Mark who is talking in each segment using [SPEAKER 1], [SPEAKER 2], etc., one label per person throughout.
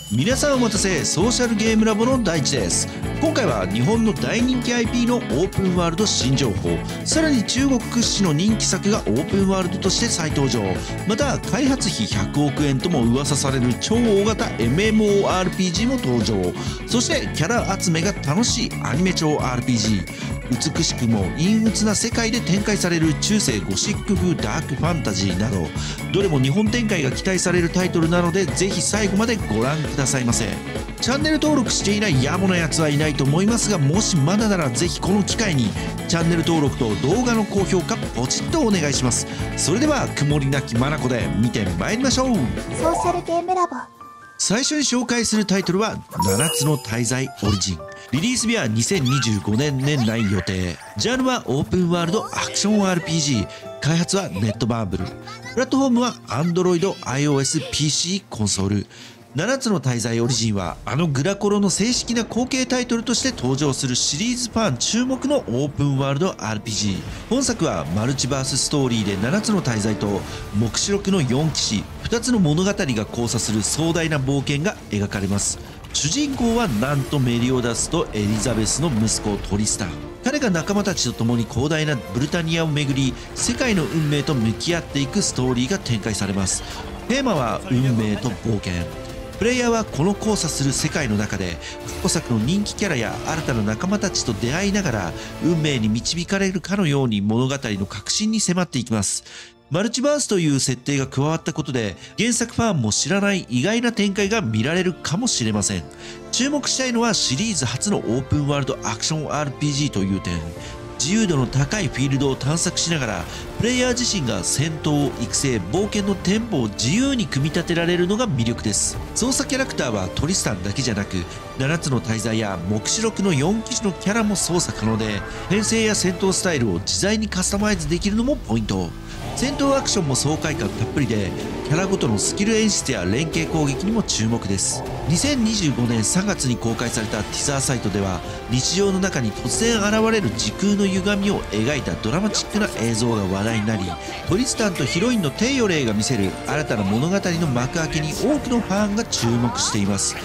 [SPEAKER 1] 皆さんお待たせ、ソーシャルゲームラボの大地です。今回は日本の大人気 IP のオープンワールド新情報、さらに中国屈指の人気作がオープンワールドとして再登場、また開発費100億円とも噂される超大型 MMORPG も登場。そしてキャラ集めが楽しいアニメ超 RPG、美しくも陰鬱な世界で展開される中世ゴシック風ダークファンタジーなど、どれも日本展開が期待されるタイトルなので、ぜひ最後までご覧くださいませ。チャンネル登録していない野暮なやつはいないと思いますが、もしまだならぜひこの機会にチャンネル登録と動画の高評価ポチッとお願いします。それでは曇りなき眼で見てまいりましょう。
[SPEAKER 2] ソーシャルゲームラボ。
[SPEAKER 1] 最初に紹介するタイトルは7つの大罪オリジン。リリース日は2025年年内予定。ジャンルはオープンワールドアクション RPG。開発はネットバーブル。プラットフォームは Android、iOS、PC、コンソール。7つの大罪オリジンはあのグラコロの正式な後継タイトルとして登場するシリーズファン注目のオープンワールド RPG。 本作はマルチバースストーリーで7つの大罪と黙示録の4騎士2つの物語が交差する壮大な冒険が描かれます。主人公はなんとメリオダスとエリザベスの息子トリスタン。彼が仲間たちと共に広大なブルタニアを巡り、世界の運命と向き合っていくストーリーが展開されます。テーマは運命と冒険。プレイヤーはこの交差する世界の中で過去作の人気キャラや新たな仲間たちと出会いながら、運命に導かれるかのように物語の核心に迫っていきます。マルチバースという設定が加わったことで、原作ファンも知らない意外な展開が見られるかもしれません。注目したいのはシリーズ初のオープンワールドアクション RPG という点。自由度の高いフィールドを探索しながら、プレイヤー自身が戦闘、育成、冒険のテンポを自由に組み立てられるのが魅力です。操作キャラクターはトリスタンだけじゃなく、7つの大罪や黙示録の4騎士のキャラも操作可能で、編成や戦闘スタイルを自在にカスタマイズできるのもポイント。戦闘アクションも爽快感たっぷりで、キャラごとのスキル演出や連携攻撃にも注目です。2025年3月に公開されたティザーサイトでは、日常の中に突然現れる時空の歪みを描いたドラマチックな映像が話題になり、トリスタンとヒロインのテイオレイが見せる新たな物語の幕開けに多くのファンが注目しています。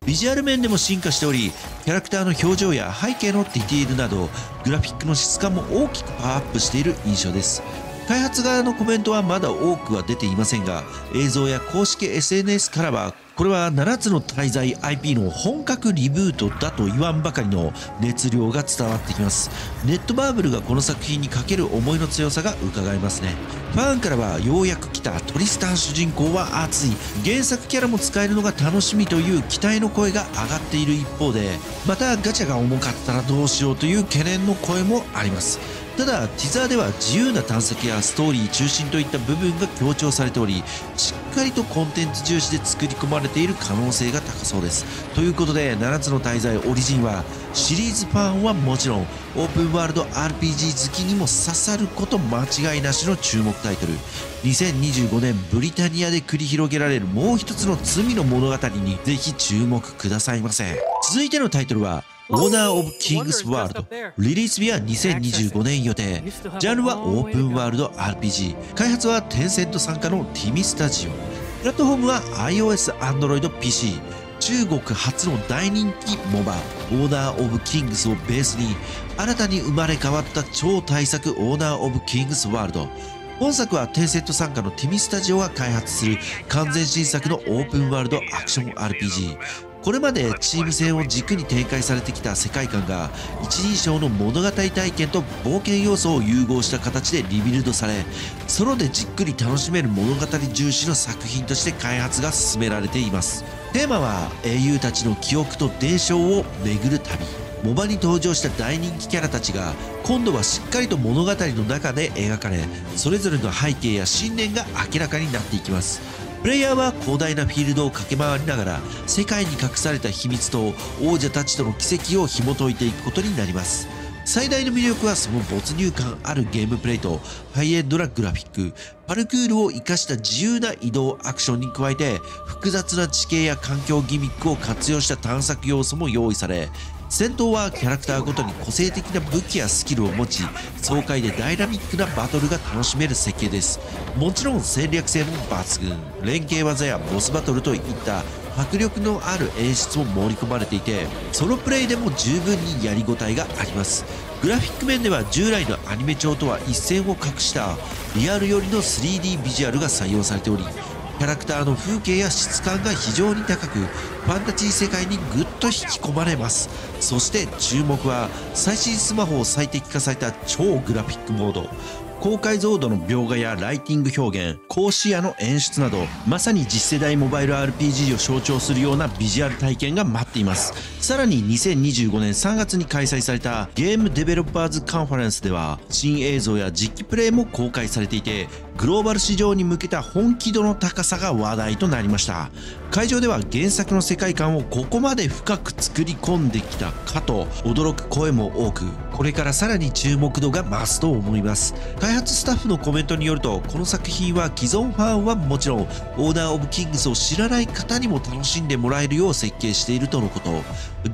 [SPEAKER 1] ビジュアル面でも進化しており、キャラクターの表情や背景のディティールなど、グラフィックの質感も大きくパワーアップしている印象です。開発側のコメントはまだ多くは出ていませんが、映像や公式 SNS からは、これは7つの大罪 IP の本格リブートだと言わんばかりの熱量が伝わってきます。ネットバーブルがこの作品にかける思いの強さが伺えますね。ファンからはようやく来たトリスタン主人公は熱い、原作キャラも使えるのが楽しみという期待の声が上がっている一方で、またガチャが重かったらどうしようという懸念の声もあります。ただティザーでは自由な探索やストーリー中心といった部分が強調されており、しっかりとコンテンツ重視で作り込まれている可能性が高そうです。ということで7つの大罪オリジンはシリーズファンはもちろん、オープンワールド RPG 好きにも刺さること間違いなしの注目タイトル。2025年ブリタニアで繰り広げられるもう一つの罪の物語にぜひ注目くださいませ。続いてのタイトルはオーナー・オブ・キングス・ワールド。リリース日は2025年予定。ジャンルはオープンワールド RPG。開発はテンセント傘下のティミスタジオ。プラットフォームは iOS、Android、PC。中国初の大人気モバオーナー・オブ・キングスをベースに、新たに生まれ変わった超大作オーナー・オブ・キングス・ワールド。本作はテンセント傘下のティミスタジオが開発する完全新作のオープンワールドアクション RPG。これまでチーム戦を軸に展開されてきた世界観が一人称の物語体験と冒険要素を融合した形でリビルドされ、ソロでじっくり楽しめる物語重視の作品として開発が進められています。テーマは英雄たちの記憶と伝承を巡る旅。モバに登場した大人気キャラたちが今度はしっかりと物語の中で描かれ、それぞれの背景や信念が明らかになっていきます。プレイヤーは広大なフィールドを駆け回りながら、世界に隠された秘密と王者たちとの奇跡を紐解いていくことになります。最大の魅力はその没入感あるゲームプレイとハイエンドなグラフィック、パルクールを活かした自由な移動アクションに加えて、複雑な地形や環境ギミックを活用した探索要素も用意され、戦闘はキャラクターごとに個性的な武器やスキルを持ち、爽快でダイナミックなバトルが楽しめる設計です。もちろん戦略性も抜群、連携技やボスバトルといった迫力のある演出も盛り込まれていて、ソロプレイでも十分にやりごたえがあります。グラフィック面では従来のアニメ調とは一線を画したリアル寄りの 3D ビジュアルが採用されており、キャラクターの風景や質感が非常に高く、ファンタジー世界にぐっと引き込まれます。そして注目は最新スマホを最適化された超グラフィックモード。高解像度の描画やライティング表現、高視野の演出など、まさに次世代モバイル RPG を象徴するようなビジュアル体験が待っています。さらに2025年3月に開催されたゲームデベロッパーズカンファレンスでは、新映像や実機プレイも公開されていて、グローバル市場に向けた本気度の高さが話題となりました。会場では原作の世界観をここまで深く作り込んできたかと驚く声も多く、これからさらに注目度が増すと思います。開発スタッフのコメントによると、この作品は既存ファンはもちろん、オーダー・オブ・キングスを知らない方にも楽しんでもらえるよう設計しているとのこと。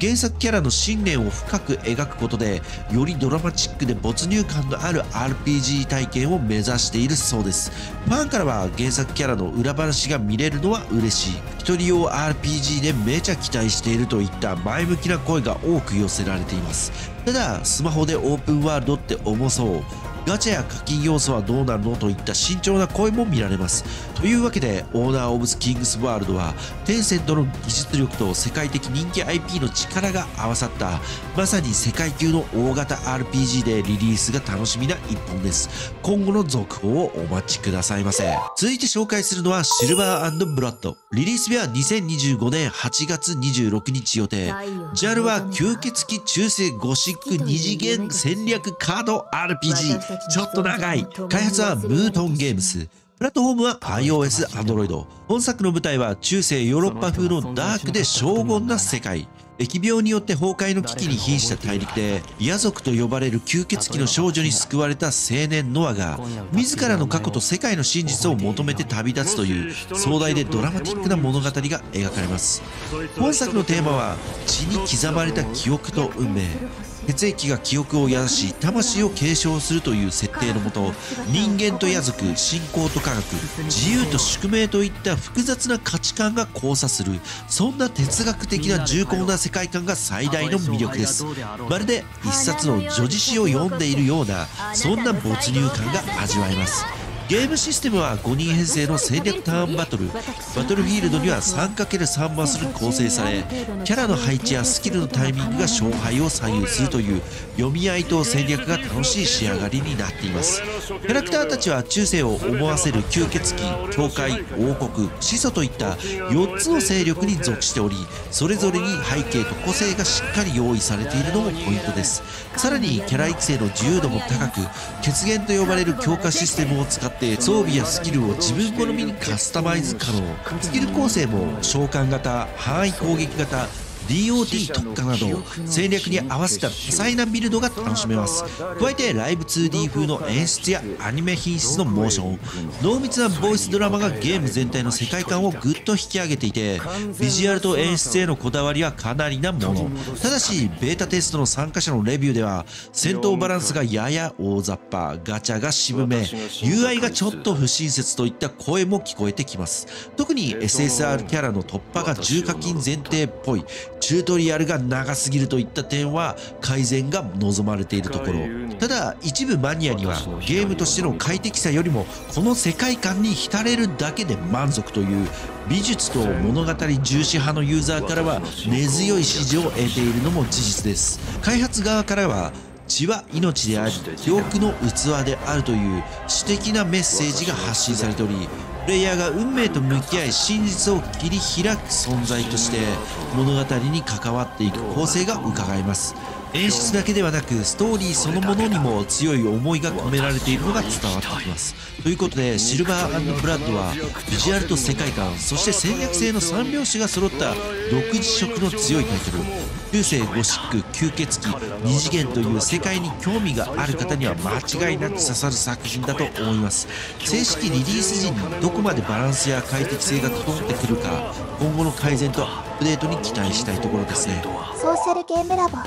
[SPEAKER 1] 原作キャラの信念を深く描くことで、よりドラマチックで没入感のある RPG 体験を目指しているそうです。ファンからは原作キャラの裏話が見れるのは嬉しい、一人用 RPG でめちゃ期待しているといった前向きな声が多く寄せられています。ただ、スマホでオープンワールドって重そう、ガチャや課金要素はどうなるのといった慎重な声も見られます。というわけで、オーナー・オブ・キングス・ワールドは、テンセントの技術力と世界的人気 IP の力が合わさった、まさに世界級の大型 RPG でリリースが楽しみな一本です。今後の続報をお待ちくださいませ。続いて紹介するのは、シルバー&ブラッド。リリース日は2025年8月26日予定。ジャンルは吸血鬼中世ゴシック二次元戦略カード RPG。ちょっと長い。開発はムートンゲームス。プラットフォームは iOS、Android。本作の舞台は中世ヨーロッパ風のダークで荘厳な世界。疫病によって崩壊の危機に瀕した大陸で、野族と呼ばれる吸血鬼の少女に救われた青年ノアが、自らの過去と世界の真実を求めて旅立つという壮大でドラマティックな物語が描かれます。本作のテーマは、血に刻まれた記憶と運命。血液が記憶を宿し、魂を継承するという設定のもと、人間と野族、信仰と科学、自由と宿命といった複雑な価値観が交差する、そんな哲学的な重厚な世界観が最大の魅力です。まるで一冊の女児詩を読んでいるような、そんな没入感が味わえます。ゲームシステムは5人編成の戦略ターンバトル。バトルフィールドには 3×3 マスで構成され、キャラの配置やスキルのタイミングが勝敗を左右するという読み合いと戦略が楽しい仕上がりになっています。キャラクターたちは中世を思わせる吸血鬼、教会、王国、始祖といった4つの勢力に属しており、それぞれに背景と個性がしっかり用意されているのもポイントです。さらにキャラ育成の自由度も高く、血源と呼ばれる強化システムを使って装備やスキルを自分好みにカスタマイズ可能。スキル構成も召喚型、範囲攻撃型、DOT 特化など戦略に合わせた多彩なビルドが楽しめます。加えてライブ 2D 風の演出やアニメ品質のモーション、濃密なボイスドラマがゲーム全体の世界観をぐっと引き上げていて、ビジュアルと演出へのこだわりはかなりなもの。ただしベータテストの参加者のレビューでは、戦闘バランスがやや大雑把、ガチャが渋め、 UI がちょっと不親切といった声も聞こえてきます。特に SSR キャラの突破が重課金前提っぽい、チュートリアルが長すぎるといった点は改善が望まれているところ。ただ一部マニアにはゲームとしての快適さよりもこの世界観に浸れるだけで満足という美術と物語重視派のユーザーからは根強い支持を得ているのも事実です。開発側からは血は命であり記憶の器であるという詩的なメッセージが発信されており、プレイヤーが運命と向き合い真実を切り開く存在として物語に関わっていく構成が伺えます。演出だけではなくストーリーそのものにも強い思いが込められているのが伝わってきます。ということでシルバー&ブラッドはビジュアルと世界観、そして戦略性の三拍子が揃った独自色の強いタイトル。中世ゴシック、吸血鬼、二次元という世界に興味がある方には間違いなく刺さる作品だと思います。正式リリース時にどこまでバランスや快適性が整ってくるか、今後の改善とアップデートに期待したいところですね。
[SPEAKER 2] ソーシャルゲームラボ。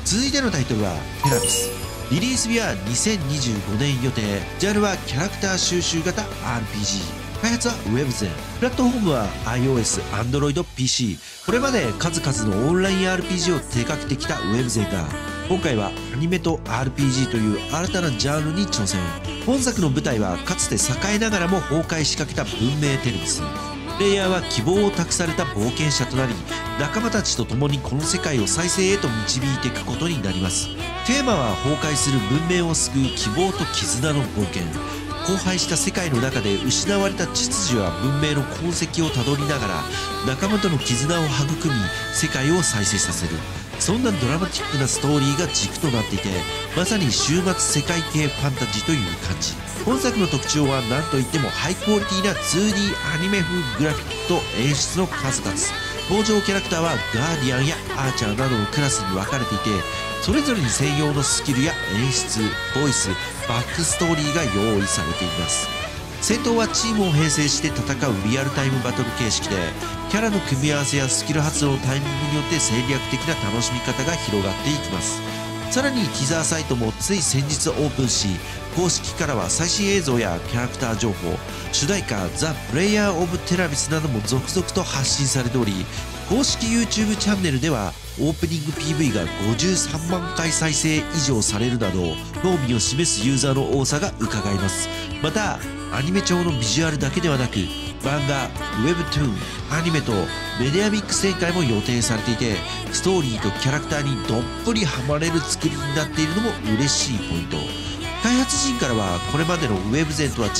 [SPEAKER 1] 続いてのタイトルはテラビス。リリース日は2025年予定。ジャンルはキャラクター収集型 RPG。開発は Webzen、プラットフォームは iOS、Android、PC。これまで数々のオンライン RPG を手掛けてきた Webzen が今回はアニメと RPG という新たなジャンルに挑戦。本作の舞台はかつて栄えながらも崩壊しかけた文明テレビス。プレイヤーは希望を託された冒険者となり、仲間たちと共にこの世界を再生へと導いていくことになります。テーマは崩壊する文明を救う希望と絆の冒険。荒廃した世界の中で失われた秩序や文明の痕跡をたどりながら仲間との絆を育み世界を再生させる、そんなドラマティックなストーリーが軸となっていて、まさに終末世界系ファンタジーという感じ。本作の特徴は何といってもハイクオリティな 2D アニメ風グラフィックと演出の数々。登場キャラクターはガーディアンやアーチャーなどのクラスに分かれていて、それぞれに専用のスキルや演出、ボイス、バックストーリーが用意されています。戦闘はチームを編成して戦うリアルタイムバトル形式で、キャラの組み合わせやスキル発動のタイミングによって戦略的な楽しみ方が広がっていきます。さらにティザーサイトもつい先日オープンし、公式からは最新映像やキャラクター情報、主題歌ザ・プレイヤー・オブ・テラビスなども続々と発信されており、公式 YouTube チャンネルではオープニング PV が53万回再生以上されるなど興味を示すユーザーの多さが伺えます。またアニメ調のビジュアルだけではなく漫画、ウェブトゥーン、アニメとメディアミックス展開も予定されていて、ストーリーとキャラクターにどっぷりハマれる作りになっているのも嬉しいポイント。開発陣からはこれまでのウェブゼンとは違う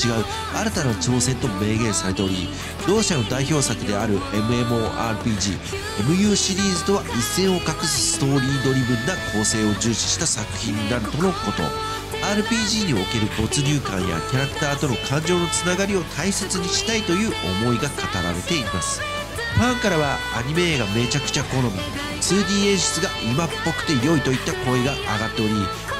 [SPEAKER 1] 新たな挑戦と明言されており、同社の代表作である MMORPG、MU シリーズとは一線を画すストーリードリブンな構成を重視した作品になるとのこと。RPG における没入感やキャラクターとの感情のつながりを大切にしたいという思いが語られています。ファンからはアニメ映画めちゃくちゃ好み、2D 演出が今っぽくて良いといった声が上がっており、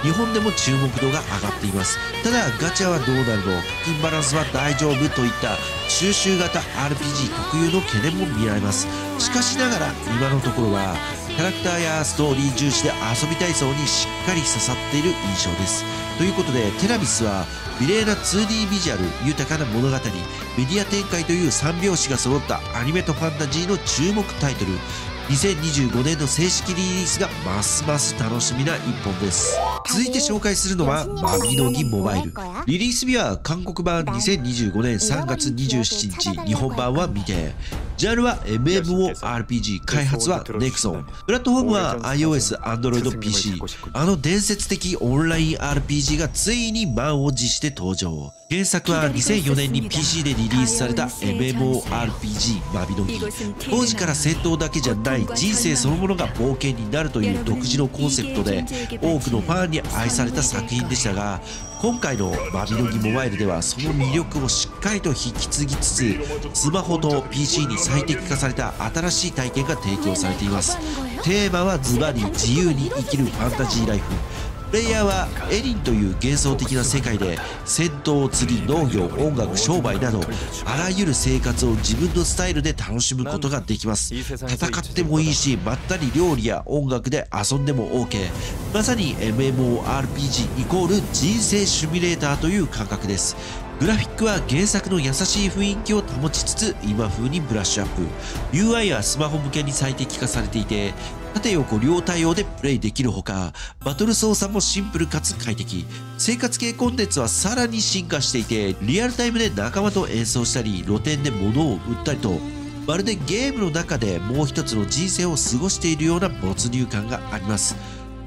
[SPEAKER 1] 日本でも注目度が上がっています。ただガチャはどうなるの、課金バランスは大丈夫といった収集型 RPG 特有の懸念も見られます。しかしながら今のところはキャラクターやストーリー重視で遊びたい層にしっかり刺さっている印象です。ということでテラビスは美麗な 2D ビジュアル、豊かな物語、メディア展開という3拍子が揃ったアニメとファンタジーの注目タイトル。2025年の正式リリースがますます楽しみな一本です。続いて紹介するのはマビノギモバイル。リリース日は韓国版2025年3月27日、日本版は未定。ジャンルは MMORPG、開発は Nexon、プラットフォームは iOS、Android、PC。あの伝説的オンライン RPG がついに満を持して登場。原作は2004年に PC でリリースされた MMORPG マビノギ。当時から戦闘だけじゃない人生そのものが冒険になるという独自のコンセプトで多くのファンに愛された作品でしたが、今回のマビノギモバイルではその魅力をしっかりと引き継ぎつつ、スマホと PC に最適化された新しい体験が提供されています。テーマはズバリ自由に生きるファンタジーライフ。プレイヤーはエリンという幻想的な世界で戦闘、釣り、農業、音楽、商売などあらゆる生活を自分のスタイルで楽しむことができます。戦ってもいいし、まったり料理や音楽で遊んでも OK。 まさに MMORPG イコール人生シミュレーターという感覚です。グラフィックは原作の優しい雰囲気を保ちつつ今風にブラッシュアップ。 UI はスマホ向けに最適化されていて縦横両対応でプレイできるほか、バトル操作もシンプルかつ快適。生活系コンテンツはさらに進化していて、リアルタイムで仲間と演奏したり露店で物を売ったりと、まるでゲームの中でもう一つの人生を過ごしているような没入感があります。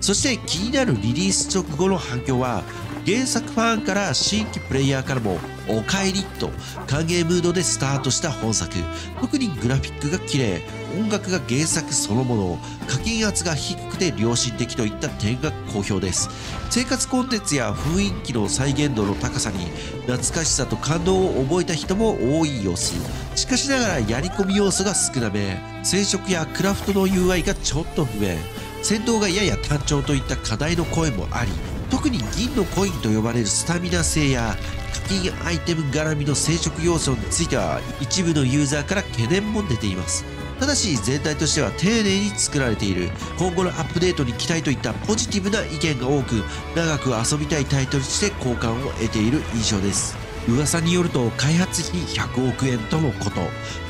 [SPEAKER 1] そして気になるリリース直後の反響は、原作ファンから新規プレイヤーからもおかえりと歓迎ムードでスタートした本作。特にグラフィックが綺麗、音楽が原作そのもの、課金圧が低くて良心的といった点が好評です。生活コンテンツや雰囲気の再現度の高さに懐かしさと感動を覚えた人も多い様子。しかしながらやり込み要素が少なめ、染色やクラフトの UI がちょっと不便、戦闘がやや単調といった課題の声もあり、特に銀のコインと呼ばれるスタミナ性や課金アイテム絡みの生殖要素については一部のユーザーから懸念も出ています。ただし全体としては丁寧に作られている、今後のアップデートに期待といったポジティブな意見が多く、長く遊びたいタイトルとして好感を得ている印象です。噂によると開発費100億円とのこと。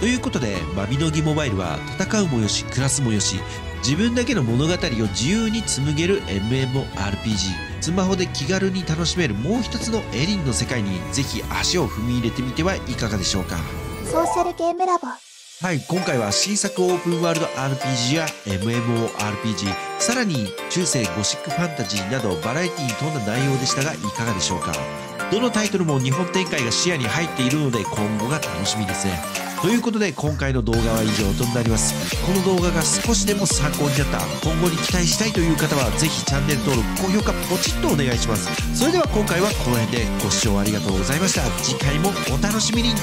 [SPEAKER 1] ということで、マビノギモバイルは戦うもよし、暮らすもよし、自分だけの物語を自由に紡げる MMORPG。スマホで気軽に楽しめるもう一つのエリンの世界にぜひ足を踏み入れてみてはいかがでしょうか。
[SPEAKER 2] ソーシャルゲームラボ。
[SPEAKER 1] はい、今回は新作オープンワールド RPG や MMORPG、さらに中世ゴシックファンタジーなどバラエティに富んだ内容でしたがいかがでしょうか。どのタイトルも日本展開が視野に入っているので今後が楽しみですね。ということで今回の動画は以上となります。この動画が少しでも参考になった、今後に期待したいという方はぜひチャンネル登録、高評価ポチッとお願いします。それでは今回はこの辺でご視聴ありがとうございました。次回もお楽しみに。